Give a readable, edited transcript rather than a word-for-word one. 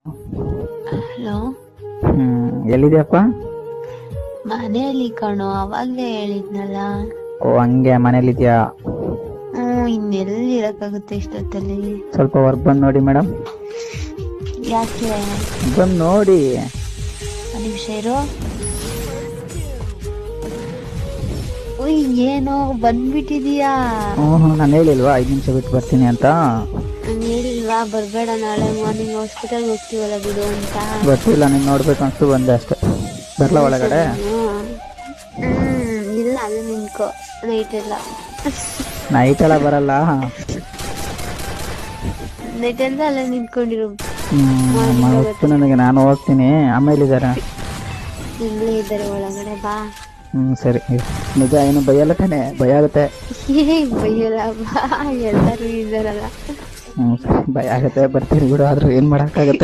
Hello. ಎಲ್ಲಿದ್ಯಪ್ಪ? ಮನೆಯಲ್ಲಿ ಕಣೋ, ಅವಾಗ್ಲೇ ಹೇಳಿದ್ನಲ್ಲ. ಓ ಹಂಗೆ, ಮನೇಲಿದ್ಯಾ? ಇನ್ನೆಲ್ಲಿ ಇರಕ್ಕಾಗುತ್ತೆ ಇಷ್ಟೊತ್ತಲ್ಲಿ? ಸ್ವಲ್ಪ ಹೊರ್ಗ್ ಬಂದ್ ನೋಡಿ ಮೇಡಮ್. ಯಾಕೆ? ಬಂದ್ ನೋಡಿ. ಒಂದ್ ನಿಮಿಷ ಇರು. ಉಯ್, ಏನೋ ಬಂದ್ಬಿಟ್ಟಿದೀಯಾ? ನಾನು ಹೇಳಿಲ್ವಾ 5 ನಿಮಿಷ ಬಿಟ್ಟು ಬರ್ತೀನಿ ಅಂತ? ನಾನು ಹೇಳಿಲ್ವಾ ಬರ್ಬೇಡ, ನಾಳೆ ಮಾರ್ನಿಂಗ್ ಹಾಸ್ಪಿಟಲ್ ಹೋಗ್ತೀವಲ್ಲ ಬಿಡು ಅಂತ? ಗೊತ್ತಿಲ್ಲ, ನೀನ್ ನೋಡ್ಬೇಕು ಅನ್ಸ್ತು ಬಂದೆ ಅಷ್ಟೆ. ಬರ್ಲ ಒಳಗಡೆ? ಇಲ್ಲ, ಅಲ್ಲೇ ನಿನ್ಕೋ. ನೈಟ್ ಎಲ್ಲ ಬರಲ್ಲ. ನೈಟ್ ಎಲ್ಲ ಅಲ್ಲೇ ನಿಂತ್ಕೊಂಡಿರು. ನನಗೆ, ನಾನು ಹೋಗ್ತೀನಿ. ಆಮೇಲೆ ಇದಾರೆ, ಇಲ್ಲೇ ಇದ್ದಾರೆ ಒಳಗಡೆ, ಬಾ. ಸರಿ. ನಿಜ ಏನು ಬೈಯಲ್ಲ ತಾನೆ? ಭಯ ಆಗುತ್ತೆ. ಬೈಯಲ್ಲ, ಬಾ. ಎಲ್ಲರೂ ಇದ್ದಾರಲ್ಲ. ಭಯ ಆಗುತ್ತೆ, ಬರ್ತೀರಿ ಬಿಡು. ಆದ್ರೂ ಏನ್ ಮಾಡಕ್ಕಾಗತ್ತೆ?